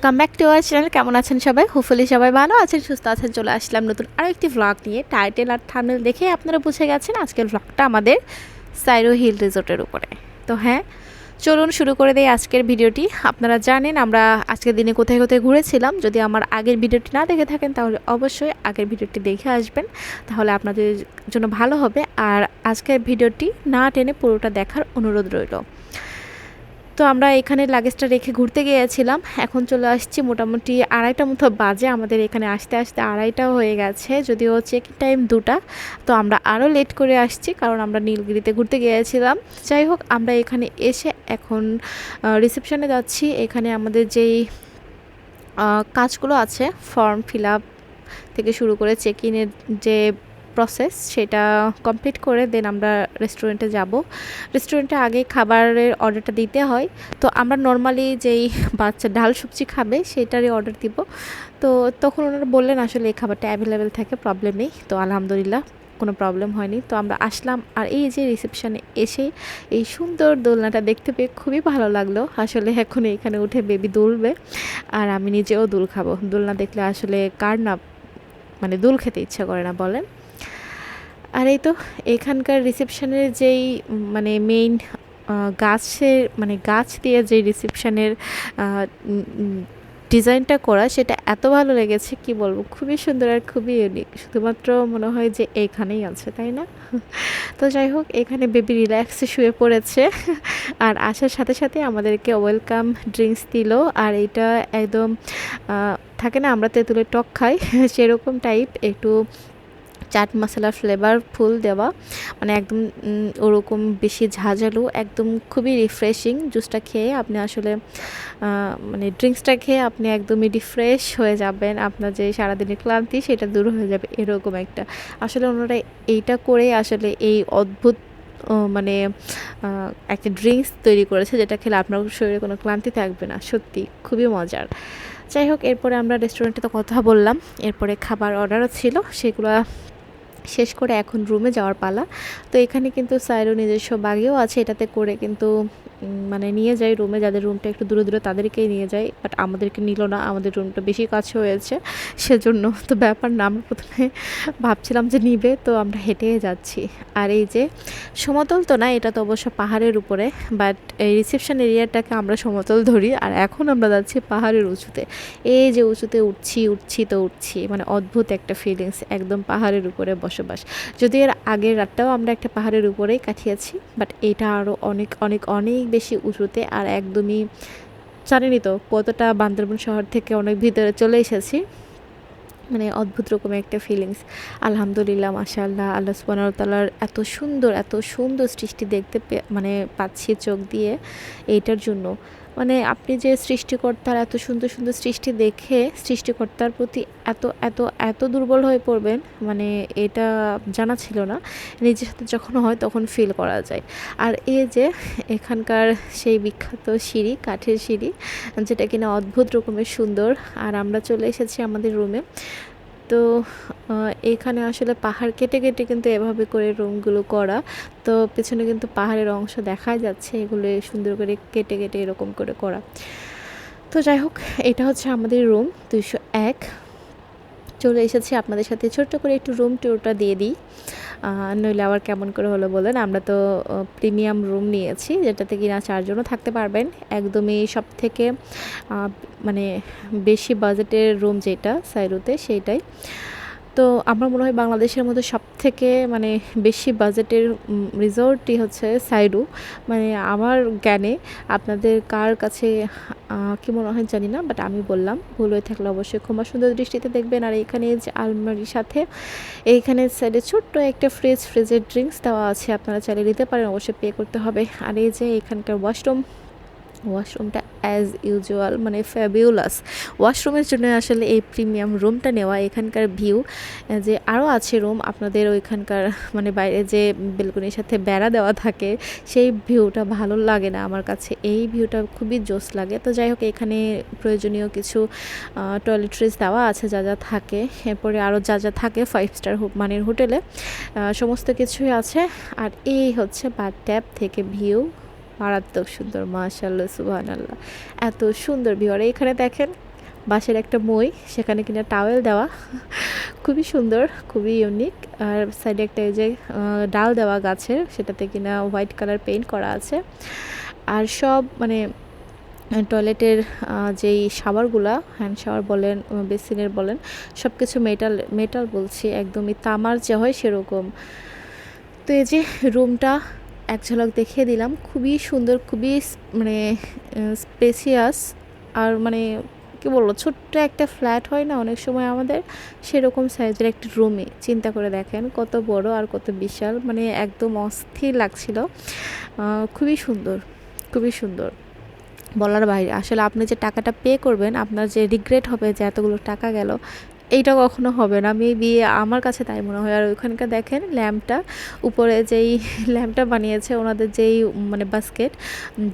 Welcome back to our channel. কেমন আছেন সবাই? হোপফুলি সবাই ভালো আছেন, সুস্থ আছেন। চলে আসলাম নতুন আরও একটি ভ্লগ নিয়ে। টাইটেল আর থাম্বনেল দেখে আপনারা বুঝে গেছেন আজকের ভ্লগটা আমাদের সাইরো হিল রিসোর্টের উপরে। তো হ্যাঁ, চলুন শুরু করে দেই আজকের ভিডিওটি। আপনারা জানেন আমরা আজকের দিনে কোথায় কোথায় ঘুরেছিলাম। যদি আমার আগের ভিডিওটি না দেখে থাকেন তাহলে অবশ্যই আগের ভিডিওটি দেখে আসবেন, তাহলে আপনাদের জন্য ভালো হবে। আর আজকের ভিডিওটি না টেনে পুরোটা দেখার অনুরোধ রইল। তো আমরা এখানে লাগেজটা রেখে ঘুরতে গিয়েছিলাম। এখন চলে আসছি মোটামুটি 2:30 মতো বাজে। আমাদের এখানে আসতে আসতে 2:30 হয়ে গেছে, যদিও চেক ইন টাইম 2টা। তো আমরা আরও লেট করে আসছি কারণ আমরা নীলগিরিতে ঘুরতে গিয়েছিলাম। যাই হোক, আমরা এখানে এসে এখন রিসেপশনে যাচ্ছি। এখানে আমাদের যেই কাজগুলো আছে, ফর্ম ফিল আপ থেকে শুরু করে চেক ইনের যে প্রসেস, সেটা কমপ্লিট করে দেন আমরা রেস্টুরেন্টে যাব। রেস্টুরেন্টে আগে খাবারের অর্ডারটা দিতে হয়। তো আমরা নর্মালি যেই বাচ্চা ডাল সবজি খাবে সেটারই অর্ডার দিব। তো তখন ওনারা বললেন আসলে এই খাবারটা অ্যাভেলেবেল থাকে, প্রবলেম নেই। তো আলহামদুলিল্লাহ কোনো প্রবলেম হয়নি। তো আমরা আসলাম, আর এই যে রিসেপশনে এসে এই সুন্দর দোলনাটা দেখতে পেয়ে খুবই ভালো লাগলো। আসলে এখন এখানে উঠে বেবি দুলবে, আর আমি নিজেও দুল খাবো। দোলনা দেখলে আসলে কার না মানে দুল খেতে ইচ্ছা করে না বলেন? আর এই তো এখানকার রিসেপশনের যেই মানে মেইন গাছের মানে গাছ দিয়ে যে রিসেপশনের ডিজাইনটা করা, সেটা এত ভালো লেগেছে কি বলবো, খুবই সুন্দর আর খুবই ইউনিক। শুধুমাত্র মনে হয় যে এইখানেই আছে, তাই না? তো যাই হোক, এখানে বেবি রিল্যাক্সে শুয়ে পড়েছে। আর আসার সাথে সাথে আমাদেরকে ওয়েলকাম ড্রিঙ্কস দিল। আর এটা একদম থাকে না আমরা তেঁতুলের টক খাই সেরকম টাইপ, একটু চাট মশলা ফ্লেভারফুল দেওয়া, মানে একদম ওরকম বেশি ঝাঁঝালো, একদম খুবই রিফ্রেশিং। জুসটা খেয়ে আপনি আসলে মানে ড্রিঙ্কসটা খেয়ে আপনি একদমই রিফ্রেশ হয়ে যাবেন। আপনার যে সারাদিনের ক্লান্তি সেটা দূর হয়ে যাবে, এরকম একটা। আসলে ওনারা এইটা করে আসলে এই অদ্ভুত মানে একটা ড্রিঙ্কস তৈরি করেছে, যেটা খেলে আপনার শরীরে কোনো ক্লান্তি থাকবে না। সত্যি খুবই মজার। যাই হোক, এরপরে আমরা রেস্টুরেন্টে তো কথা বললাম, এরপরে খাবার অর্ডারও ছিল, সেগুলো শেষ করে এখন রুমে যাওয়ার পালা। তো এখানে কিন্তু সাইরো নিজস্ব বাগিও আছে, এটাতে করে কিন্তু মানে নিয়ে যাই রুমে। যাদের রুমটা একটু দূরে দূরে তাদেরকেই নিয়ে যাই, বাট আমাদেরকে নিল না। আমাদের রুমটা বেশি কাছে হয়েছে সেজন্য। তো ব্যাপার না, আমরা প্রথমে ভাবছিলাম যে নিবে, তো আমরা হেঁটে যাচ্ছি। আর এই যে সমতল তো না, এটা তো অবশ্য পাহাড়ের উপরে, বাট এই রিসেপশন এরিয়াটাকে আমরা সমতল ধরি। আর এখন আমরা যাচ্ছি পাহাড়ের উঁচুতে। এই যে উঁচুতে উঠছি, মানে অদ্ভুত একটা ফিলিংস, একদম পাহাড়ের উপরে বসবাস। যদি এর আগের রাতটাও আমরা একটা পাহাড়ের উপরেই কাটিয়েছি, বাট এটা আরও অনেক অনেক অনেক বেশি উঁচুতে। আর একদমই জানেনই তো কতটা বান্দরবান শহর থেকে অনেক ভিতরে চলে এসেছি, মানে অদ্ভুত রকমের একটা ফিলিংস। আলহামদুলিল্লাহ, মাশাআল্লাহ, আল্লাহ সুবহানাহু ওয়া তাআলার এত সুন্দর সৃষ্টি দেখতে মানে পাচ্ছি চোখ দিয়ে। এইটার জন্য মানে আপনি যে সৃষ্টিকর্তার এত সুন্দর সৃষ্টি দেখে সৃষ্টিকর্তার প্রতি এত এত এত দুর্বল হয়ে পড়বেন, মানে এটা জানা ছিল না। নিজের সাথে যখন হয় তখন ফিল করা যায়। আর এই যে এখানকার সেই বিখ্যাত সিঁড়ি, কাঠের সিঁড়ি, যেটা কিনা অদ্ভুত রকমের সুন্দর। আর আমরা চলে এসেছি আমাদের রুমে। তো এখানে আসলে পাহাড় কেটে কেটে কিন্তু এভাবে করে রুমগুলো করা। তো পেছনে কিন্তু পাহাড়ের অংশ দেখা যাচ্ছে, এগুলো সুন্দর করে কেটে কেটে এরকম করে করা। তো যাই হোক, এটা হচ্ছে আমাদের রুম 201। চলে এসেছি, আপনাদের সাথে ছোট্ট করে একটু রুম ট্যুরটা দিয়ে দিই, নইলে আবার কেমন করে হলো বলেন। আমরা তো প্রিমিয়াম রুম নিয়েছি, যেটাতে কিনা 4 জনও থাকতে পারবেন। একদমই সব থেকে মানে বেশি বাজেটের রুম যেটা সাইরোতে, সেইটাই। তো আমার মনে হয় বাংলাদেশের মধ্যে সবথেকে মানে বেশি বাজেটের রিসোর্টই হচ্ছে সাইরো, মানে আমার জ্ঞানে। আপনাদের কার কাছে কী মনে হয় জানি না, বাট আমি বললাম, ভুল হয়ে থাকলে অবশ্যই ক্ষমা সুন্দর দৃষ্টিতে দেখবেন। আর এখানে যে আলমারির সাথে এইখানে সাইডে ছোট্ট একটা ফ্রিজের ড্রিঙ্কস দেওয়া আছে, আপনারা চাইলে নিতে পারেন, অবশ্যই পে করতে হবে। আর এই যে এখানকার ওয়াশরুমটা অ্যাজ ইউজুয়াল মানে ফ্যাবিউলাস। ওয়াশরুমের জন্য আসলে এই প্রিমিয়াম রুমটা নেওয়া। এখানকার ভিউ যে আরও আছে রুম আপনাদের ওইখানকার, মানে বাইরে যে বেলকনির সাথে বেড়া দেওয়া থাকে, সেই ভিউটা ভালো লাগে না আমার কাছে, এই ভিউটা খুবই জোস লাগে। তো যাই হোক, এখানে প্রয়োজনীয় কিছু টয়লেট্রিজ দেওয়া আছে যা যা থাকে, এরপরে আরও যা যা থাকে 5 স্টার মানের হোটেলে সমস্ত কিছুই আছে। আর এই হচ্ছে বাথট্যাব থেকে ভিউ, মারাত্মক সুন্দর, মাশাআল্লাহ, সুবহানাল্লাহ, এত সুন্দর ভিউ। আর এখানে দেখেন বাঁশের একটা মই, সেখানে কিনা টাওয়েল দেওয়া, খুবই সুন্দর, খুবই ইউনিক। আর সাইডে একটা এই যে ডাল দেওয়া গাছের, সেটাতে কিনা হোয়াইট কালার পেইন্ট করা আছে। আর সব মানে টয়লেটের যেই শাওয়ারগুলা, হ্যান্ড শাওয়ার বলেন, বেসিনের বলেন, সব কিছু মেটাল, মেটাল বলছি, একদমই তামার যে হয় সেরকম। তো এই যে রুমটা এক ঝলক দেখিয়ে দিলাম, খুবই সুন্দর, খুবই মানে স্পেসিয়াস। আর মানে কী বলবো, ছোট্ট একটা ফ্ল্যাট হয় না অনেক সময় আমাদের, সেরকম সাইজের একটা রুমে, চিন্তা করে দেখেন কত বড় আর কত বিশাল, মানে একদম অস্থির লাগছিল। খুবই সুন্দর, খুবই সুন্দর, বলার বাইরে। আসলে আপনি যে টাকাটা পে করবেন, আপনার যে রিগ্রেট হবে যে এতগুলো টাকা গেল, এইটা কখনো হবে না, মেবি আমার কাছে তাই মনে হয়। আর ওইখানকার দেখেন ল্যাম্পটা, উপরে যেই ল্যাম্পটা বানিয়েছে ওনাদের, যেই মানে বাস্কেট,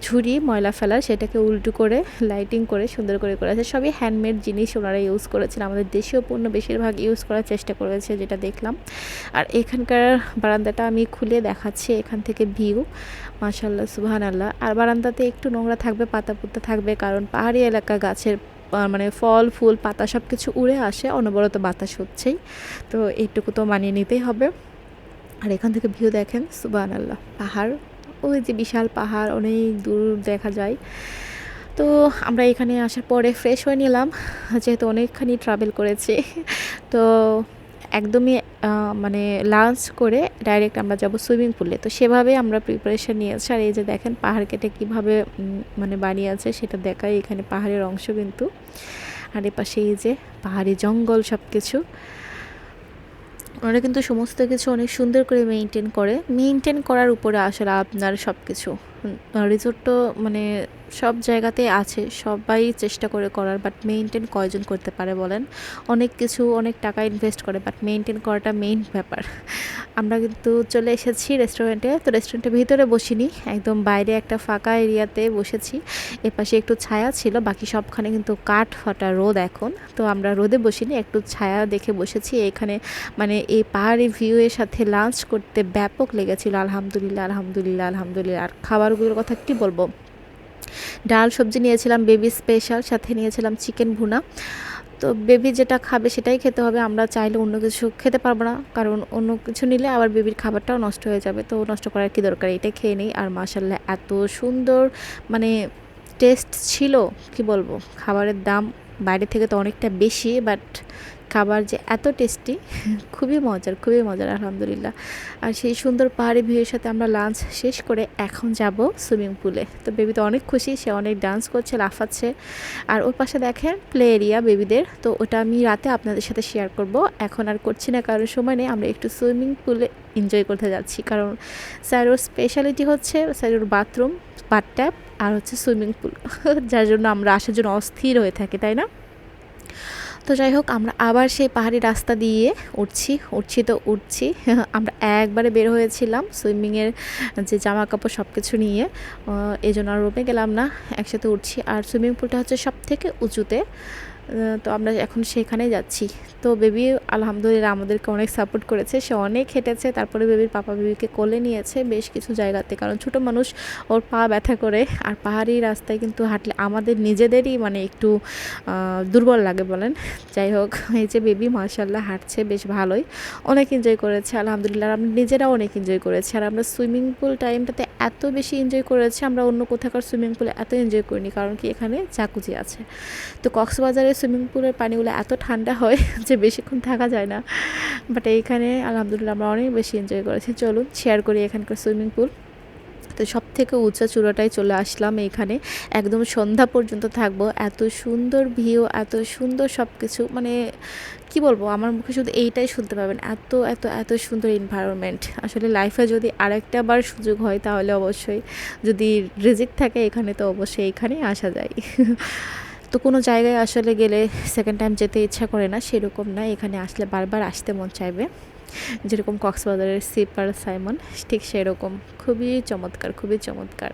ঝুড়ি ময়লা ফেলার, সেটাকে উল্টো করে লাইটিং করে সুন্দর করে করেছে। সবই হ্যান্ডমেড জিনিস ওনারা ইউজ করেছেন, আমাদের দেশীয় পণ্য বেশিরভাগ ইউজ করার চেষ্টা করেছে, যেটা দেখলাম। আর এখানকার বারান্দাটা আমি খুলে দেখাচ্ছি, এখান থেকে ভিউ, মাশাআল্লাহ, সুবহানাল্লাহ। আর বারান্দাতে একটু নোংরা থাকবে, পাতা পুতা থাকবে, কারণ পাহাড়ি এলাকা, গাছের মানে ফল ফুল পাতা সব কিছু উড়ে আসে, অনবরত বাতাস হচ্ছেই, তো এইটুকু তো মানিয়ে নিতেই হবে। আর এখান থেকে ভিউ দেখেন, সুবহানাল্লাহ, পাহাড়, ওই যে বিশাল পাহাড় অনেক দূর দেখা যায়। তো আমরা এখানে আসার পরে ফ্রেশ হয়ে নিলাম, যেহেতু অনেকখানি ট্রাভেল করেছি। তো একদমই মানে লাঞ্চ করে ডাইরেক্ট আমরা যাব সুইমিং পুলে, তো সেভাবে আমরা প্রিপারেশন নিয়েছি। আর এই যে দেখেন পাহাড় কেটে কীভাবে মানে বানিয়েছে সেটা দেখায়, এখানে পাহাড়ের অংশ কিন্তু। আর এপাশে এই যে পাহাড়ি জঙ্গল, সব কিছু ওরা কিন্তু সমস্ত কিছু অনেক সুন্দর করে মেনটেন করার উপরে আসলে আপনার সব কিছু। রিসোর্ট তো মানে সব জায়গাতেই আছে, সবাই চেষ্টা করে করার, বাট মেনটেন কয়জন করতে পারে বলেন? অনেক কিছু, অনেক টাকা ইনভেস্ট করে, বাট মেনটেন করাটা মেইন ব্যাপার। আমরা কিন্তু চলে এসেছি রেস্টুরেন্টে, তো রেস্টুরেন্টের ভিতরে বসিনি, একদম বাইরে একটা ফাঁকা এরিয়াতে বসেছি। এপাশে একটু ছায়া ছিল, বাকি সবখানে কিন্তু কাঠ ফাটা রোদ এখন, তো আমরা রোদে বসিনি, একটু ছায়া দেখে বসেছি এখানে। মানে এই পাহাড়ি ভিউ এর সাথে লাঞ্চ করতে ব্যাপক লেগেছিল, আলহামদুলিল্লাহ, আলহামদুলিল্লাহ, আলহামদুলিল্লাহ। আর খাবারগুলোর কথা কী বলবো, ডাল সবজি নিয়েছিলাম বেবি স্পেশাল, সাথে নিয়েছিলাম চিকেন ভুনা। তো বেবি যেটা খাবে সেটাই খেতে হবে, আমরা চাইলে অন্য কিছু খেতে পারবো না, কারণ অন্য কিছু নিলে আবার বেবির খাবারটাও নষ্ট হয়ে যাবে, তো নষ্ট করার কি দরকার, এটাই খেয়ে নেই। আর মাশাআল্লাহ এত সুন্দর মানে টেস্ট ছিল, কি বলবো, খাবারের দাম বাইরে থেকে তো অনেকটা বেশি, বাট খাবার যে এত টেস্টি, খুবই মজার, খুবই মজার, আলহামদুলিল্লাহ। আর সেই সুন্দর পাহাড়ি ভিউয়ের সাথে আমরা লাঞ্চ শেষ করে এখন যাব সুইমিং পুলে। তো বেবি তো অনেক খুশি, সে অনেক ডান্স করছে, লাফাচ্ছে। আর ওর পাশে দেখেন প্লে এরিয়া বেবিদের, তো ওটা আমি রাতে আপনাদের সাথে শেয়ার করব, এখন আর করছি না কারণ সময় নেই। আমরা একটু সুইমিং পুলে এনজয় করতে যাচ্ছি, কারণ স্যারোর স্পেশালিটি হচ্ছে স্যারোর বাথরুম, বাথট্যাব, আর হচ্ছে সুইমিং পুল, যার জন্য আমরা আসার জন্য অস্থির হয়ে থাকি, তাই না? তো যাই হোক, আমরা আবার সেই পাহাড়ি রাস্তা দিয়ে উঠছি। আমরা একবারে বের হয়েছিলাম সুইমিংয়ের যে জামা কাপড় সব কিছু নিয়ে, এই জন্য আর রুমে গেলাম না, একসাথে উঠছি। আর সুইমিং পুলটা হচ্ছে সব থেকে উঁচুতে, তো আমরা এখন সেখানেই যাচ্ছি। তো বেবি আলহামদুলিল্লাহ আমাদেরকে অনেক সাপোর্ট করেছে, সে অনেক হেঁটেছে, তারপরে বেবির পাপা বেবিকে কোলে নিয়েছে বেশ কিছু জায়গাতে, কারণ ছোটো মানুষ, ওর পা ব্যথা করে। আর পাহাড়ি রাস্তায় কিন্তু হাঁটলে আমাদের নিজেদেরই মানে একটু দুর্বল লাগে বলেন। যাই হোক, এই যে বেবি মাশাআল্লাহ হাঁটছে বেশ ভালোই, অনেক এনজয় করেছে আলহামদুলিল্লাহ, আমরা নিজেরাও অনেক এনজয় করেছি। আর আমরা সুইমিং পুল টাইমটাতে এত বেশি এনজয় করেছি, আমরা অন্য কোথাকার সুইমিং পুলে এত এনজয় করিনি, কারণ কি এখানে জাকুজি আছে। তো কক্সবাজারের সুইমিং পুলের পানিগুলো এত ঠান্ডা হয় যে বেশিক্ষণ থাকা যায় না, বাট এইখানে আলহামদুলিল্লাহ আমরা অনেক বেশি এনজয় করেছি। চলুন শেয়ার করি এখানকার সুইমিং পুল। তো সব থেকে উঁচা চূড়াটায় চলে আসলাম, এখানে একদম সন্ধ্যা পর্যন্ত থাকবো, এত সুন্দর ভিউ, এত সুন্দর সব কিছু, মানে কি বলবো, আমার মুখে শুধু এইটাই শুনতে পাবেন, এত এত এত সুন্দর এনভায়রনমেন্ট। আসলে লাইফে যদি আরেকটা বার সুযোগ হয় তাহলে অবশ্যই, যদি রিজিক থাকে এখানে, তো অবশ্যই এখানেই আসা যায়। তো কোনো জায়গায় আসলে গেলে সেকেন্ড টাইম যেতে ইচ্ছা করে না, সেরকম না, এখানে আসলে বারবার আসতে মন চাইবে, যেরকম কক্সবাজারের সিপার সাইমন, ঠিক সেরকম, খুবই চমৎকার, খুবই চমৎকার।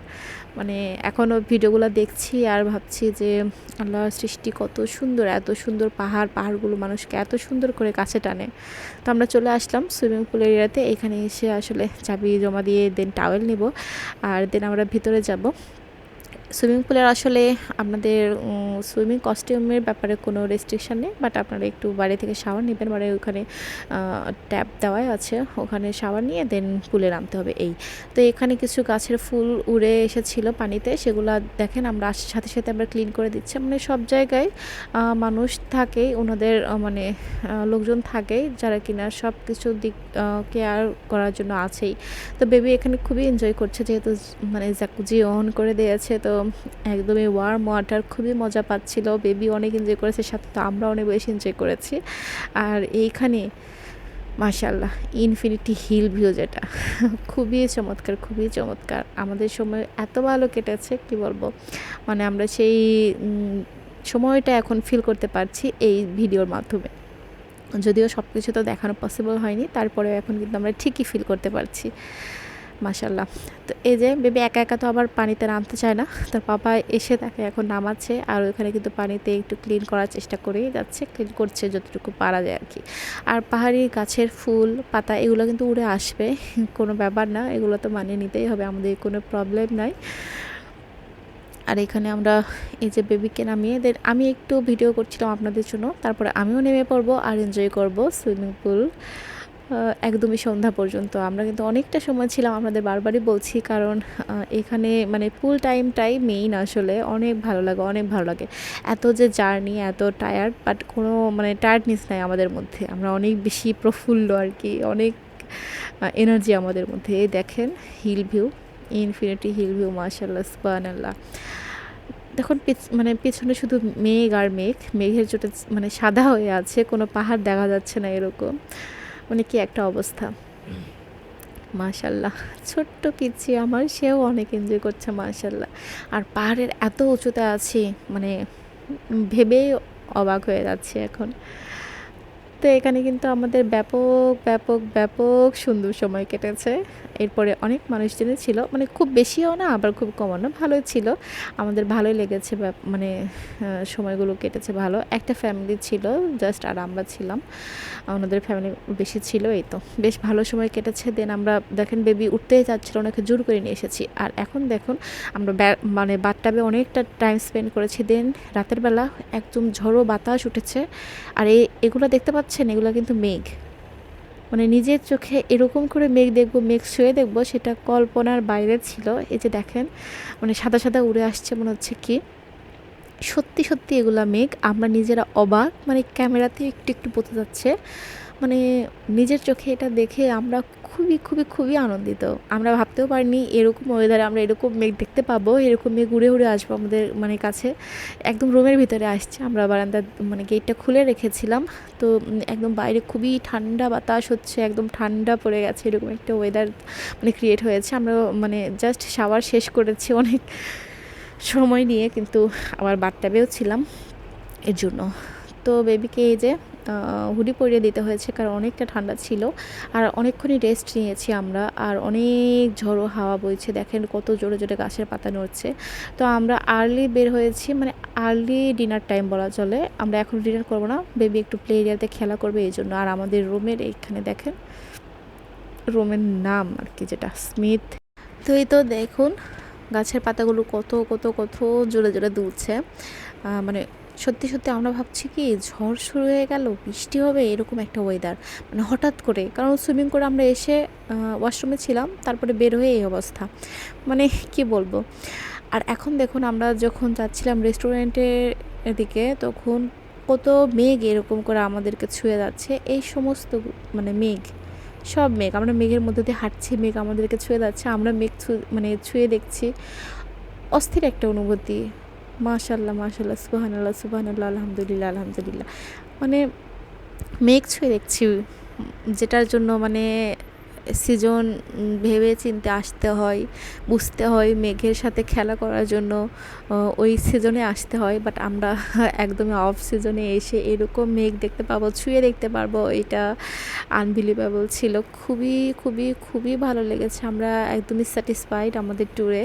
মানে এখনও ভিডিওগুলো দেখছি আর ভাবছি যে আল্লাহর সৃষ্টি কত সুন্দর, এত সুন্দর পাহাড়গুলো মানুষকে এত সুন্দর করে কাছে টানে। তো আমরা চলে আসলাম সুইমিং পুল এরিয়াতে, এখানে এসে আসলে চাবি জমা দিয়ে দেন টাওয়েল নিব, আর দেন আমরা ভিতরে যাব। সুইমিং পুলের আসলে আপনাদের সুইমিং কস্টিউমের ব্যাপারে কোনো রেস্ট্রিকশান নেই, বাট আপনারা একটু বাড়ি থেকে শাওয়ার নেবেন, মানে ওখানে ট্যাপ দেওয়াই আছে, ওখানে শাওয়ার নিয়ে দেন পুলে নামতে হবে এই। তো এখানে কিছু গাছের ফুল উড়ে এসেছিল পানিতে, সেগুলো দেখেন আমরা আসার সাথে সাথে আমরা ক্লিন করে দিচ্ছি। মানে সব জায়গায় মানুষ থাকেই, ওনাদের মানে লোকজন থাকেই যারা কিনা সব কিছু দিক কেয়ার করার জন্য আছেই। তো বেবি এখানে খুবই এনজয় করছে, যেহেতু মানে জ্যাকুজি অন করে দিয়েছে, তো একদমই ওয়ার্ম ওয়াটার, খুবই মজা পাচ্ছিল। বেবি অনেক এনজয় করেছে, সাথে তো আমরা অনেক বেশি এনজয় করেছি। আর এইখানে মাশাআল্লাহ ইনফিনিটি হিল ভিউ, যেটা খুবই চমৎকার, খুবই চমৎকার। আমাদের সময় এত ভালো কেটেছে কি বলবো, মানে আমরা সেই সময়টা এখন ফিল করতে পারছি এই ভিডিওর মাধ্যমে। যদিও সব কিছু তো দেখানো পসিবল হয়নি, তারপরেও এখন কিন্তু আমরা ঠিকই ফিল করতে পারছি। মাশাল্লাহ। তো এই যে বেবি একা একা তো আবার পানিতে নামতে চায় না, তার পাপা এসে তাকে এখন নামাচ্ছে। আর ওইখানে কিন্তু পানিতে একটু ক্লিন করার চেষ্টা করেই যাচ্ছে, ক্লিন করছে যতটুকু পারা যায় আর কি। আর পাহাড়ি গাছের ফুল পাতা এগুলো কিন্তু উড়ে আসবে, কোনো ব্যাপার না, এগুলো তো মানিয়ে নিতেই হবে, আমাদের কোনো প্রবলেম নাই। আর এখানে আমরা এই যে বেবিকে নামিয়ে দেন আমি একটু ভিডিও করছিলাম আপনাদের জন্য, তারপরে আমিও নেমে পড়বো আর এনজয় করব সুইমিং পুল একদমই সন্ধ্যা পর্যন্ত। আমরা কিন্তু অনেকটা সময় ছিলাম, আপনাদের বারবারই বলছি, কারণ এখানে মানে ফুল টাইমটাই মেইন, আসলে অনেক ভালো লাগে, অনেক ভালো লাগে। এত যে জার্নি, এত টায়ার্ড, বাট কোনো মানে টায়ার্ডনেস নাই আমাদের মধ্যে, আমরা অনেক বেশি প্রফুল্ল আর কি, অনেক এনার্জি আমাদের মধ্যে। এই দেখেন hill view, infinity hill view, মাশাআল্লাহ সুবহানাল্লাহ। দেখুন মানে পেছনে শুধু মেঘ আর মেঘ, মেঘের চোটে মানে সাদা হয়ে আছে, কোনো পাহাড় দেখা যাচ্ছে না, এরকম মানে কি একটা অবস্থা। মাশাল্লাহ, ছোট্ট পিচ্ছি আমার, সেও অনেক এনজয় করছে মাশাল্লাহ। আর পাহাড়ের এত উঁচুতে আছি, মানে ভেবেই অবাক হয়ে যাচ্ছে এখন। তো এখানে কিন্তু আমাদের ব্যাপক ব্যাপক ব্যাপক সুন্দর সময় কেটেছে। এরপরে অনেক মানুষজনই ছিল, মানে খুব বেশিও না আবার খুব কমও না, ভালোই ছিল। আমাদের ভালোই লেগেছে, মানে সময়গুলো কেটেছে ভালো। একটা ফ্যামিলি ছিল জাস্ট, আর আমরা ছিলাম, ওনাদের ফ্যামিলি বেশি ছিল। এই তো বেশ ভালো সময় কেটেছে। দেন আমরা দেখেন বেবি উঠতেই যাচ্ছিল, ওনাকে জোর করে নিয়ে এসেছি। আর এখন দেখুন আমরা মানে বাথটাবে অনেকটা টাইম স্পেন্ড করেছি। দেন রাতের বেলা একদম ঝড়ো বাতাস উঠেছে। আর এগুলো দেখতে পাচ্ছেন, এগুলো কিন্তু মেঘ, মানে নিজের চোখে এরকম করে মেঘ দেখবো, মেঘ ছুঁয়ে দেখবো, সেটা কল্পনার বাইরে ছিল। এই যে দেখেন মানে সাদা সাদা উড়ে আসছে, মনে হচ্ছে কি সত্যি সত্যি এগুলা মেঘ। আমরা নিজেরা অবাক, মানে ক্যামেরাতে একটু একটু বোঝা যাচ্ছে, মানে নিজের চোখে এটা দেখে আমরা খুবই খুবই খুবই আনন্দিত। আমরা ভাবতেও পারিনি এরকম ওয়েদারে আমরা এরকম মেঘ দেখতে পাবো, এরকম মেঘ উড়ে উড়ে আসবো আমাদের মানে কাছে। একদম রুমের ভিতরে আসছে, আমরা বারান্দার মানে গেটটা খুলে রেখেছিলাম, তো একদম বাইরে খুবই ঠান্ডা বাতাস হচ্ছে, একদম ঠান্ডা পড়ে গেছে, এরকম একটা ওয়েদার মানে ক্রিয়েট হয়েছে। আমরা মানে জাস্ট শাওয়ার শেষ করেছি অনেক সময় নিয়ে, কিন্তু আবার বাথটাবেও ছিলাম এর জন্য। তো বেবিকে এই যে হুডি পরিয়ে দিতে হয়েছে, কারণ অনেকটা ঠান্ডা ছিল। আর অনেকক্ষণই রেস্ট নিয়েছি আমরা, আর অনেক ঝড়ো হাওয়া বইছে, দেখেন কত জোরে জোরে গাছের পাতা নড়ছে। তো আমরা আর্লি বের হয়েছি, মানে আর্লি ডিনার টাইম বলা চলে। আমরা এখন ডিনার করবো না, বেবি একটু প্লে এরিয়াতে খেলা করবে এই জন্য। আর আমাদের রুমের এইখানে দেখেন, রুমের নাম আর কি যেটা স্মিথ। তো এই তো দেখুন গাছের পাতাগুলো কত কত কত জোরে জোরে দুলছে, মানে সত্যি সত্যি আমরা ভাবছি কি ঝড় শুরু হয়ে গেল, বৃষ্টি হবে, এরকম একটা ওয়েদার মানে হঠাৎ করে। কারণ সুইমিং করে আমরা এসে ওয়াশরুমে ছিলাম, তারপরে বের হয়ে এই অবস্থা, মানে কি বলবো। আর এখন দেখুন আমরা যখন যাচ্ছিলাম রেস্টুরেন্টের দিকে, তখন কত মেঘ এরকম করে আমাদেরকে ছুঁয়ে যাচ্ছে, এই সমস্ত মানে মেঘ, সব মেঘ, আমরা মেঘের মধ্যে দিয়ে হাঁটছি, মেঘ আমাদেরকে ছুঁয়ে যাচ্ছে, আমরা মেঘ মানে ছুঁয়ে দেখছি। অস্থির একটা অনুভূতি। মাশাল্লাহ মাশাল্লাহ সুবহানাল্লাহ সুবহানাল্লাহ আলহামদুলিল্লাহ আলহামদুলিল্লাহ, মানে মেঘ ছুঁয়ে দেখছি, যেটার জন্য মানে সিজন ভেবে চিন্তে আসতে হয়, বুঝতে হয়, মেঘের সাথে খেলা করার জন্য ওই সিজনে আসতে হয়। বাট আমরা একদমই অফ সিজনে এসে এরকম মেঘ দেখতে পাবো, ছুঁয়ে দেখতে পারবো, এটা আনবিলিভেবল ছিল। খুবই খুবই খুবই ভালো লেগেছে, আমরা একদমই স্যাটিসফাইড আমাদের ট্যুরে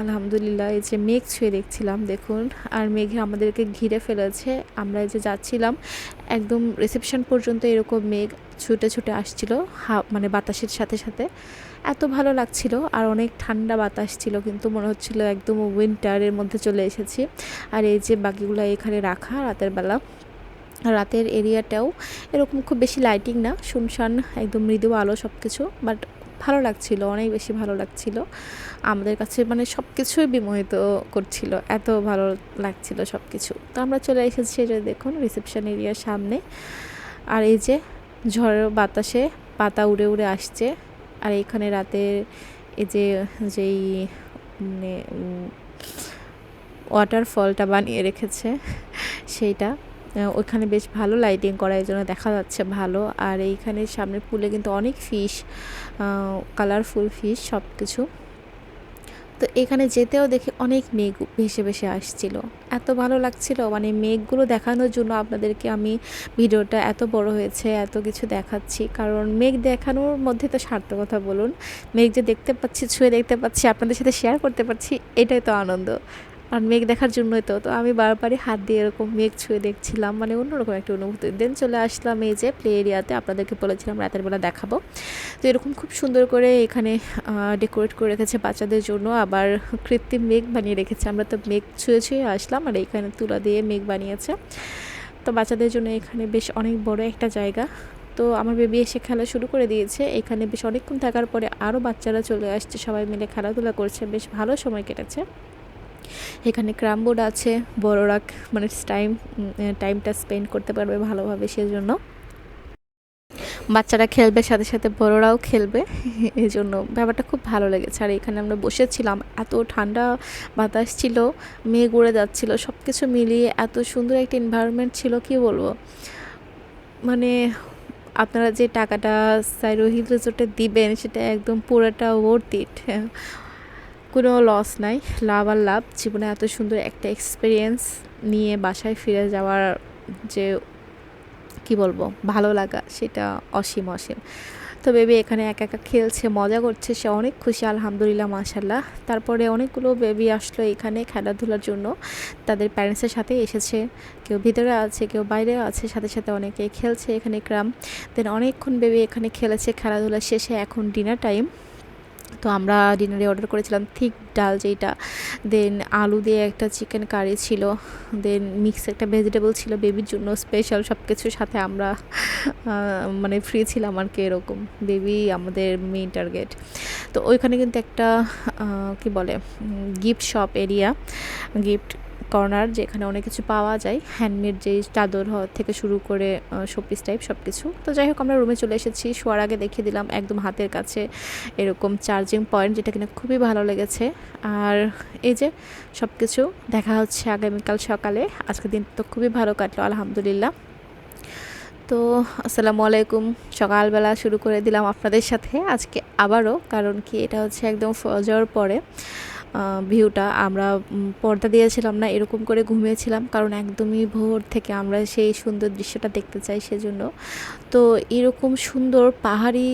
আলহামদুলিল্লাহ। এই যে মেঘ ছুঁয়ে দেখছিলাম দেখুন, আর মেঘে আমাদেরকে ঘিরে ফেলেছে। আমরা এই যে যাচ্ছিলাম, একদম রিসেপশন পর্যন্ত এরকম মেঘ ছুটে ছুটে আসছিল, মানে বাতাসের সাথে সাথে এত ভালো লাগছিল। আর অনেক ঠান্ডা বাতাস ছিল, কিন্তু মনে হচ্ছিল একদম উইন্টারের মধ্যে চলে এসেছি। আর এই যে বাকিগুলো এখানে রাখা রাতের বেলা, রাতের এরিয়াটাও এরকম খুব বেশি লাইটিং না, শুনশান, একদম মৃদু আলো সব কিছু, বাট ভালো লাগছিল, অনেক বেশি ভালো লাগছিল আমাদের কাছে, মানে সব কিছুই বিমোহিত করছিল, এত ভালো লাগছিল সব কিছু। তো আমরা চলে এসেছি, যে দেখুন রিসেপশন এরিয়ার সামনে। আর এই যে ঝড়ের বাতাসে পাতা উড়ে উড়ে আসছে। আর এখানে রাতের এই যে যেই মানে ওয়াটারফলটা বানিয়ে রেখেছে সেইটা, ওইখানে বেশ ভালো লাইটিং করা, এই জন্য দেখা যাচ্ছে ভালো। আর এইখানে সামনের পুলে কিন্তু অনেক ফিশ, কালারফুল ফিশ সব কিছু। তো এখানে যেতেও দেখি অনেক মেঘ ভেসে ভেসে আসছিল, এত ভালো লাগছিল, মানে মেঘগুলো দেখানোর জন্য আপনাদেরকে আমি ভিডিওটা এত বড় হয়েছে, এত কিছু দেখাচ্ছি, কারণ মেঘ দেখানোর মধ্যে তো সার্থকতা বলুন। মেঘ যে দেখতে পাচ্ছি, ছুঁয়ে দেখতে পাচ্ছি, আপনাদের সাথে শেয়ার করতে পারছি, এটাই তো আনন্দ। আর মেঘ দেখার জন্যই তো আমি বারবারই হাত দিয়ে এরকম মেঘ ছুঁয়ে দেখছিলাম, মানে অন্যরকম একটা অনুভূতি। দেন চলে আসলাম এই যে প্লে এরিয়াতে, আপনাদেরকে বলেছিলাম রাতের বেলা দেখাবো। তো এরকম খুব সুন্দর করে এখানে ডেকোরেট করে রেখেছে বাচ্চাদের জন্য, আবার কৃত্রিম মেঘ বানিয়ে রেখেছে। আমরা তো মেঘ ছুঁয়ে ছুঁয়ে আসলাম, আর এখানে তুলা দিয়ে মেঘ বানিয়েছে। তো বাচ্চাদের জন্য এখানে বেশ অনেক বড় একটা জায়গা। তো আমার বেবি এসে খেলা শুরু করে দিয়েছে এখানে, বেশ অনেকক্ষণ থাকার পরে আরও বাচ্চারা চলে আসছে, সবাই মিলে খেলাধুলা করছে, বেশ ভালো সময় কেটেছে। এখানে ক্রাম বোর্ড আছে, বড়রা মানে টাইমটা স্পেন্ড করতে পারবে ভালোভাবে, সেজন্য বাচ্চারা খেলবে, সাথে সাথে বড়রাও খেলবে, এই জন্য ব্যাপারটা খুব ভালো লেগেছে। আর এখানে আমরা বসেছিলাম, এত ঠান্ডা বাতাস ছিল, মেঘ উড়ে যাচ্ছিল, সব কিছু মিলিয়ে এত সুন্দর একটা এনভায়রনমেন্ট ছিল, কি বলবো। মানে আপনারা যে টাকাটা সাইরো হিল রিসোর্টে দিবেন, সেটা একদম পুরোটা ওয়ার্থ ইট, কোনো লস নাই, লাভ আর লাভ। জীবনে এত সুন্দর একটা এক্সপিরিয়েন্স নিয়ে বাসায় ফিরে যাওয়ার যে কি বলবো ভালো লাগা, সেটা অসীম অসীম। তো বেবি এখানে একা একা খেলছে, মজা করছে, সে অনেক খুশি, আলহামদুলিল্লাহ, মাশাল্লাহ। তারপরে অনেকগুলো বেবি আসলো এখানে খেলাধুলার জন্য, তাদের প্যারেন্টসের সাথে এসেছে, কেউ ভিতরে আছে, কেউ বাইরে আছে, সাথে সাথে অনেকে খেলছে এখানে ক্রাম। দেন অনেকক্ষণ বেবি এখানে খেলেছে, খেলাধুলা শেষে এখন ডিনার টাইম। তো আমরা ডিনারে অর্ডার করেছিলাম থিক ডাল যেটা, দেন আলু দিয়ে একটা চিকেন কারি ছিল, দেন মিক্স একটা ভেজিটেবল ছিল বেবির জন্য স্পেশাল, সব কিছুর সাথে আমরা মানে ফ্রি ছিলাম আর কি, এরকম। বেবি আমাদের মেইন টার্গেট। তো ওইখানে কিন্তু একটা কি বলে gift shop area, gift corner, যেখানে অনেক কিছু পাওয়া যায়, হ্যান্ডমেড যে চাদর থেকে শুরু করে শোপিস টাইপ সব কিছু। তো যাই হোক আমরা রুমে চলে এসেছি, শোয়ার আগে দেখিয়ে দিলাম একদম হাতের কাছে এরকম চার্জিং পয়েন্ট, যেটা কিনা খুবই ভালো লেগেছে। আর এই যে সব কিছু দেখা হচ্ছে আগামীকাল সকালে। আজকের দিন তো খুবই ভালো কাটলো, আলহামদুলিল্লাহ। তো আসসালামু আলাইকুম, সকালবেলা শুরু করে দিলাম আপনাদের সাথে আজকে আবারও, কারণ কি এটা হচ্ছে একদম ফজর পরে ভিউটা। আমরা পর্দা দিয়েছিলাম না, এরকম করে ঘুমিয়েছিলাম, কারণ একদমই ভোর থেকে আমরা সেই সুন্দর দৃশ্যটা দেখতে চাই, সেজন্য। তো এরকম সুন্দর পাহাড়ি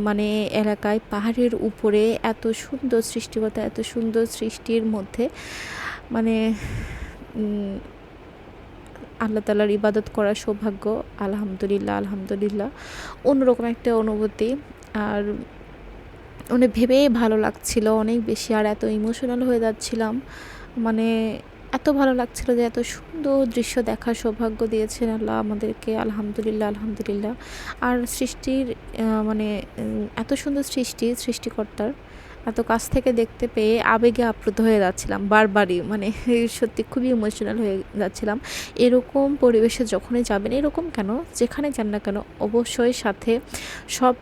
মানে এলাকায়, পাহাড়ের উপরে এত সুন্দর সৃষ্টিকতা, এত সুন্দর সৃষ্টির মধ্যে মানে আল্লাহ তাআলার ইবাদত করার সৌভাগ্য, আলহামদুলিল্লাহ, আলহামদুলিল্লাহ, অন্যরকম একটা অনুভূতি। আর মানে ভেবেই ভালো লাগছিল অনেক বেশি, আর এত ইমোশনাল হয়ে যাচ্ছিলাম, মানে এত ভালো লাগছিল যে এত সুন্দর দৃশ্য দেখার সৌভাগ্য দিয়েছেন আল্লাহ আমাদেরকে, আলহামদুলিল্লাহ, আলহামদুলিল্লাহ। আর সৃষ্টির মানে এত সুন্দর সৃষ্টিকর্তার এত কাছ থেকে দেখতে পেয়ে আবেগে আপ্লুত হয়ে যাচ্ছিলাম বারবারই, মানে সত্যি খুবই ইমোশনাল হয়ে যাচ্ছিলাম। এরকম পরিবেশে যখনই যাবেন, এরকম কেন, যেখানে যান না কেন, অবশ্যই সাথে সব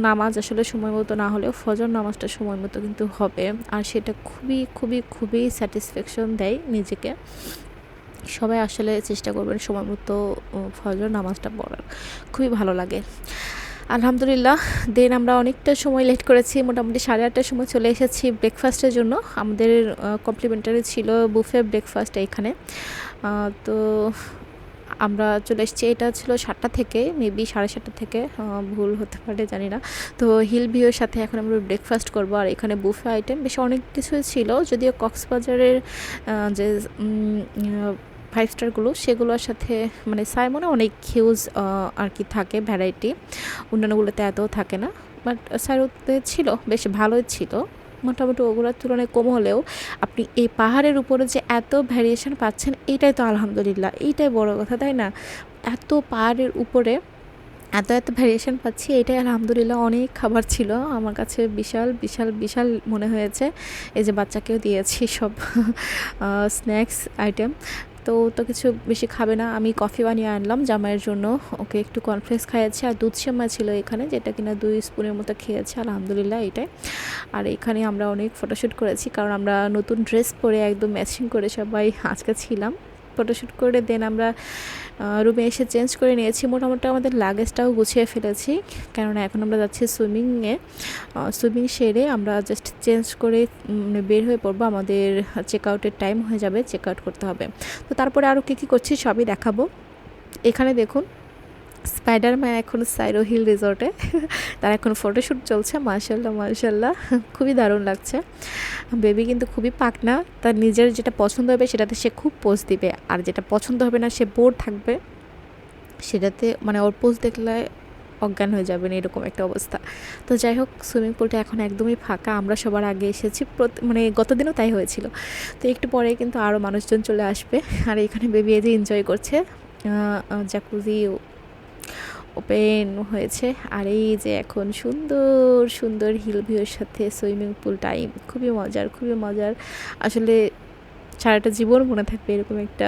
নামাজ আসলে সময় মতো না হলেও ফজর নামাজটা সময় মতো কিন্তু হবে, আর সেটা খুবই খুবই খুবই স্যাটিসফ্যাকশন দেয় নিজেকে। সবাই আসলে চেষ্টা করবেন সময় মতো ফজর নামাজটা পড়ার, খুবই ভালো লাগে, আলহামদুলিল্লাহ। দেন আমরা অনেকটা সময় লেট করেছি, মোটামুটি 8:30টার সময় চলে এসেছি ব্রেকফাস্টের জন্য। আমাদের কমপ্লিমেন্টারি ছিল বুফে ব্রেকফাস্ট এইখানে। তো আমরা চলে এসেছি, এটা ছিল 7টা থেকে, মেবি 7:30 থেকে, ভুল হতে পারে জানি না। তো হিল ভিউর সাথে এখন আমরা ব্রেকফাস্ট করবো, আর এখানে বুফে আইটেম বেশ অনেক কিছু ছিল, যদিও কক্সবাজারের যে ফাইভ স্টারগুলো, সেগুলোর সাথে মানে সাইমনে অনেক হিউজ আর কি থাকে ভ্যারাইটি, অন্যান্যগুলোতে এত থাকে না, বাট সাইরোতে ছিল, বেশ ভালোই ছিল, মোটামুটি ওগুলোর তুলনায় কম হলেও আপনি এই পাহাড়ের উপরে যে এত ভ্যারিয়েশন পাচ্ছেন, এইটাই তো আলহামদুলিল্লাহ, এইটাই বড় কথা, তাই না? এত পাহাড়ের উপরে এত এত ভ্যারিয়েশন পাচ্ছি, এটাই আলহামদুলিল্লাহ অনেক খাবার ছিল আমার কাছে, বিশাল বিশাল বিশাল মনে হয়েছে। এই যে বাচ্চাকেও দিয়েছি সব স্ন্যাক্স আইটেম, তো তো কিছু বেশি খাবে না, আমি কফি বানিয়ে আনলাম জামাইয়ের জন্য, ওকে একটু কর্নফ্লেক্স খাইয়েছি, আর দুধ সেমাই ছিল এখানে, যেটা কিনা 2 স্পুনের মতো খেয়েছে আলহামদুলিল্লাহ এটাই। আর এখানে আমরা অনেক ফটোশ্যুট করেছি, কারণ আমরা নতুন ড্রেস পরে একদম ম্যাচিং করে সবাই আজকে ছিলাম। ফটোশ্যুট করে দেন আমরা রুমে এসে চেঞ্জ করে নিয়েছি, মোটামুটি আমাদের লাগেজটাও গুছিয়ে ফেলেছি, কেননা এখন আমরা যাচ্ছি সুইমিংয়ে। সুইমিং সেরে আমরা জাস্ট চেঞ্জ করে বের হয়ে পড়বো, আমাদের চেক আউটের টাইম হয়ে যাবে, চেক আউট করতে হবে। তো তারপরে আরও কী কী করছি সবই দেখাবো। এখানে দেখুন স্পাইডারম্যান এখন সাইরো হিল রিসর্টে, তার এখন ফটোশ্যুট চলছে, মাশাল্লাহ মাশাল্লাহ, খুবই দারুণ লাগছে। বেবি কিন্তু খুবই পাকনা, তার নিজের যেটা পছন্দ হবে সেটাতে সে খুব পোজ দিবে, আর যেটা পছন্দ হবে না সে বোর থাকবে সেটাতে, মানে ওর পোজ দেখলে অজ্ঞান হয়ে যাবেন, এরকম একটা অবস্থা। তো যাই হোক, সুইমিং পুলটা এখন একদমই ফাঁকা, আমরা সবার আগে এসেছি, মানে গত দিনও তাই হয়েছিল। তো একটু পরে কিন্তু আরও মানুষজন চলে আসবে, আর এখানে বেবি এই যে এনজয় করছে, জাকুজি ওপেন হয়েছে, আর এই যে এখন সুন্দর সুন্দর হিল ভিউর সাথে সুইমিং পুল টাইম, খুবই মজার খুবই মজার, আসলে সারাটা জীবন মনে থাকবে এরকম একটা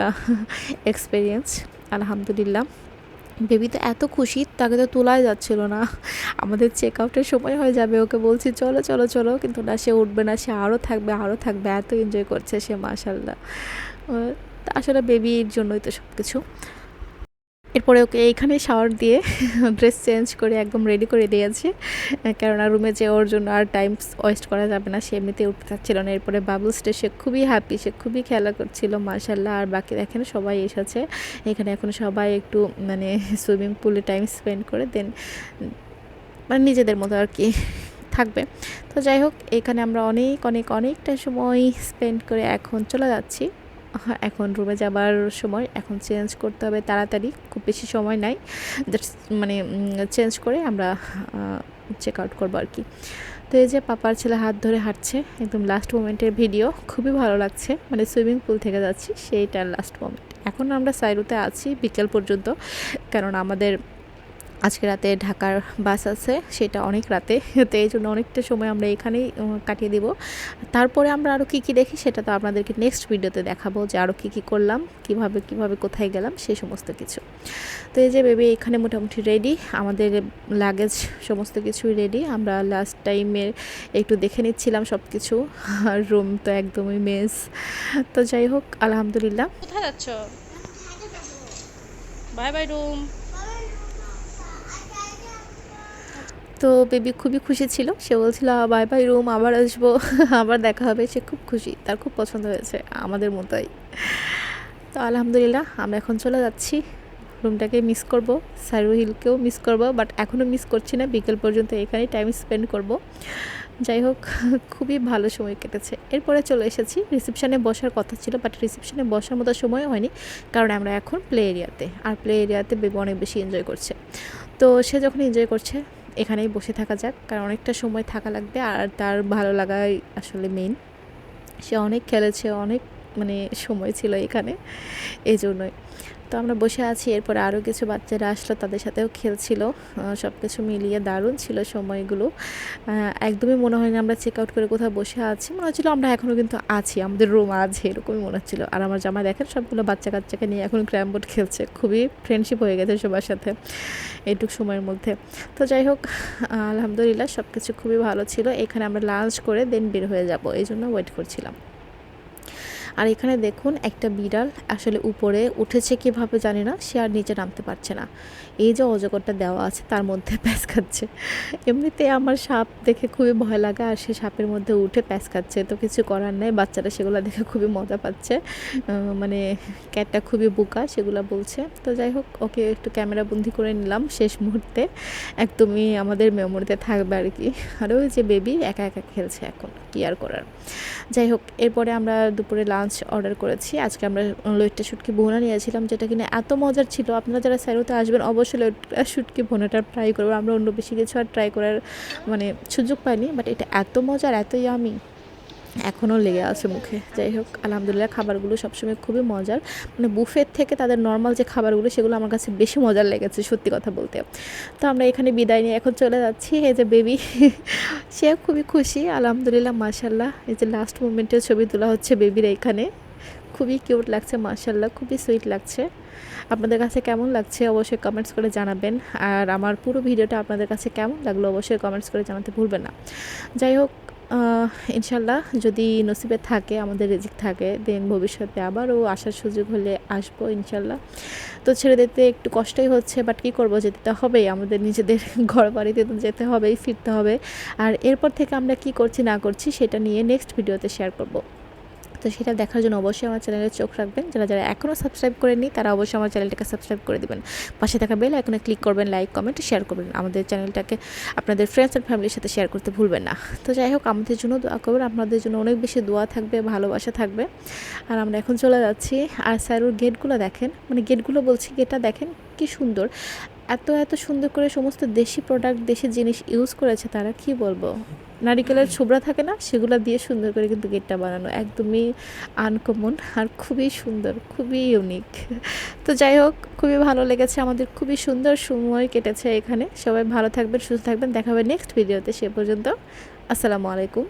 এক্সপিরিয়েন্স আলহামদুলিল্লাহ। বেবি তো এত খুশি, তাকে তো তোলাই যাচ্ছিল না, আমাদের চেক আউটের সময় হয়ে যাবে, ওকে বলছি চলো চলো চলো, কিন্তু না, সে উঠবে না, সে আরও থাকবে আরও থাকবে, এত এনজয় করছে সে মাশাল্লাহ। আসলে বেবির জন্যই তো সব কিছু। এরপরে ওকে এইখানে শাওয়ার দিয়ে ড্রেস চেঞ্জ করে একদম রেডি করে দিয়েছি, কেননা রুমে যে ওর জন্য আর টাইম ওয়েস্ট করা যাবে না, সে এমনিতেই উঠতে থাকছিল না। এরপরে বাবলসটা সে খুবই হ্যাপি, সে খুবই খেলা করছিল মাশাল্লাহ। আর বাকি দেখেন সবাই এসেছে এখানে, এখন সবাই একটু মানে সুইমিং পুলে টাইম স্পেন্ড করে দেন মানে নিজেদের মতো আর কি থাকবে। তো যাই হোক, এখানে আমরা অনেক অনেক অনেকটা সময় স্পেন্ড করে এখন চলে যাচ্ছি, এখন রুমে যাবার সময়, এখন চেঞ্জ করতে হবে তাড়াতাড়ি, খুব বেশি সময় নাই, জাস্ট মানে চেঞ্জ করে আমরা চেক আউট করবো আর কি। তো এই যে পাপার ছেলে হাত ধরে হাঁটছে, একদম লাস্ট মোমেন্টের ভিডিও, খুবই ভালো লাগছে, মানে সুইমিং পুল থেকে যাচ্ছি সেইটার লাস্ট মোমেন্ট। এখন আমরা সাইরোতে আছি বিকেল পর্যন্ত, কারণ আমাদের আজকে রাতে ঢাকার বাস আছে, সেটা অনেক রাতে, তো এই জন্য অনেকটা সময় আমরা এখানেই কাটিয়ে দিব। তারপরে আমরা আরও কী কী দেখি সেটা তো আপনাদেরকে নেক্সট ভিডিওতে দেখাবো, যে আরও কী কী করলাম, কিভাবে কোথায় গেলাম, সেই সমস্ত কিছু। তো এই যে বেবি এখানে মোটামুটি রেডি, আমাদের লাগেজ সমস্ত কিছুই রেডি, আমরা লাস্ট টাইমের একটু দেখে নিচ্ছিলাম সব কিছু, রুম তো একদমই মেস। তো যাই হোক আলহামদুলিল্লাহ। কোথায় যাচ্ছ? Bye bye room. তো বেবি খুবই খুশি ছিল, সে বলছিল বাই বাই রুম, আবার আসবো, আবার দেখা হবে, সে খুব খুশি, তার খুব পছন্দ হয়েছে আমাদের মতোই। তো আলহামদুলিল্লাহ আমরা এখন চলে যাচ্ছি, রুমটাকে মিস করব, সাইরো হিলকেও মিস করব, বাট এখনও মিস করছি না, বিকেল পর্যন্ত এখানেই টাইম স্পেন্ড করব। যাই হোক, খুবই ভালো সময় কেটেছে। এরপরে চলে এসেছি, রিসেপশানে বসার কথা ছিল, বাট রিসেপশানে বসার মতো সময় হয়নি, কারণ আমরা এখন প্লে এরিয়াতে, আর প্লে এরিয়াতে বেবি অনেক বেশি এনজয় করছে। তো সে যখন এনজয় করছে, এখানেই বসে থাকা যাক, কারণ অনেকটা সময় থাকা লাগবে, আর তার ভালো লাগাই আসলে মেইন। সে অনেক খেলেছে, অনেক মানে সময় ছিল এখানে, এই জন্যই। তো আমরা বসে আছি, এরপরে আরও কিছু বাচ্চারা আসলো, তাদের সাথেও খেলছিল, সব কিছু মিলিয়ে দারুণ ছিল সময়গুলো। একদমই মনে হয় না আমরা চেক আউট করে কোথাও বসে আছি, মনে হচ্ছিলো আমরা এখনও কিন্তু আছি, আমাদের রুম আছে, এরকমই মনে হচ্ছিলো। আর আমার জামা দেখেন সবগুলো বাচ্চা কাচ্চাকে নিয়ে এখন ক্র্যাম বোর্ড খেলছে, খুবই ফ্রেন্ডশিপ হয়ে গেছে সবার সাথে এইটুকু সময়ের মধ্যে। তো যাই হোক আলহামদুলিল্লাহ সব কিছু খুবই ভালো ছিল। এখানে আমরা লাঞ্চ করে দেন বের হয়ে যাব, এই জন্য ওয়েট করছিলাম। আর এখানে দেখুন একটা বিড়াল আসলে উপরে উঠেছে কীভাবে জানি না, সে আর নিচে নামতে পারছে না, এই যে অজগরটা দেওয়া আছে তার মধ্যে প্যাঁচ খাচ্ছে। এমনিতে আমার সাপ দেখে খুবই ভয় লাগে, আর সে সাপের মধ্যে উঠে প্যাঁচ খাচ্ছে, তো কিছু করার নেই, বাচ্চারা সেগুলো দেখে খুবই মজা পাচ্ছে, মানে ক্যাটটা খুবই বোকা সেগুলো বলছে। তো যাই হোক, ওকে একটু ক্যামেরা বন্দি করে নিলাম শেষ মুহূর্তে, একদমই আমাদের মেমোরিতে থাকবে আর কি। আর ওই যে বেবি একা একা খেলছে এখন, কি আর করার। যাই হোক, এরপরে আমরা দুপুরে লাঞ্চ অর্ডার করেছি। আজকে আমরা লইট্টা শুটকি ভুনা নিয়েছিলাম, যেটা কিনা এত মজার ছিল। আপনারা যারা স্যারোতে আসবেন অবশ্যই লইট্টা শুটকি ভুনাটা ট্রাই করবো। আমরা অন্য বেশি কিছু আর ট্রাই করার মানে সুযোগ পাইনি, বাট এটা এত মজার, এত ইয়ামি, এখনও লেগে আছে মুখে। যাই হোক, আলহামদুলিল্লাহ খাবারগুলো সবসময় খুবই মজার। মানে বুফের থেকে তাদের নর্মাল যে খাবারগুলো সেগুলো আমার কাছে বেশি মজার লেগেছে সত্যি কথা বলতে। তো আমরা এখানে বিদায় নিয়ে এখন চলে যাচ্ছি। এই যে বেবি সে খুবই খুশি, আলহামদুলিল্লাহ মাশাল্লাহ। এই যে লাস্ট মোমেন্টের ছবি তোলা হচ্ছে বেবির এখানে, খুবই কিউট লাগছে মাশাল্লাহ, খুবই সুইট লাগছে। আপনাদের কাছে কেমন লাগছে অবশ্যই কমেন্টস করে জানাবেন। আর আমার পুরো ভিডিওটা আপনাদের কাছে কেমন লাগলো অবশ্যই কমেন্টস করে জানাতে ভুলবেন না। যাই হোক, ইনশাল্লাহ যদি নসিবে থাকে, আমাদের রিজিক থাকে, দেন ভবিষ্যতে আবারও আসার সুযোগ হলে আসবো ইনশাল্লাহ। তো ছেড়ে দিতে একটু কষ্টই হচ্ছে, বাট কী করবো, যেতে তো হবেই, আমাদের নিজেদের ঘর বাড়িতে তো যেতে হবেই, ফিরতে হবে। আর এরপর থেকে আমরা কি করছি না করছি সেটা নিয়ে নেক্সট ভিডিওতে শেয়ার করব। তো সেটা দেখার জন্য অবশ্যই আমার চ্যানেলে চোখ রাখবেন। যারা যারা এখনও সাবস্ক্রাইব করেননি তারা অবশ্যই আমার চ্যানেলটাকে সাবস্ক্রাইব করে দেবেন। পাশে থাকা বেল আইকনে ক্লিক করবেন, লাইক কমেন্ট শেয়ার করবেন। আমাদের চ্যানেলটাকে আপনাদের ফ্রেন্ডস অ্যান্ড ফ্যামিলির সাথে শেয়ার করতে ভুলবেন না। তো যাই হোক, আমাদের জন্য দোয়া করবেন, আপনাদের জন্য অনেক বেশি দোয়া থাকবে, ভালোবাসা থাকবে। আর আমরা এখন চলে যাচ্ছি। আর স্যারুর গেটগুলো দেখেন, মানে গেটগুলো বলছি, গেটটা দেখেন কি সুন্দর, এত এত সুন্দর করে সমস্ত দেশি প্রোডাক্ট, দেশি জিনিস ইউজ করেছে তারা, কি বলবো। নারিকেলের ছোবড়া থাকে না, সেগুলো দিয়ে সুন্দর করে কিন্তু গেটটা বানানো, একদমই আনকমন আর খুবই সুন্দর, খুবই ইউনিক। তো যাই হোক, খুবই ভালো লেগেছে আমাদের, খুবই সুন্দর সময় কেটেছে এখানে। সবাই ভালো থাকবেন, সুস্থ থাকবেন, দেখা হবে নেক্সট ভিডিওতে। সে পর্যন্ত আসসালামু আলাইকুম।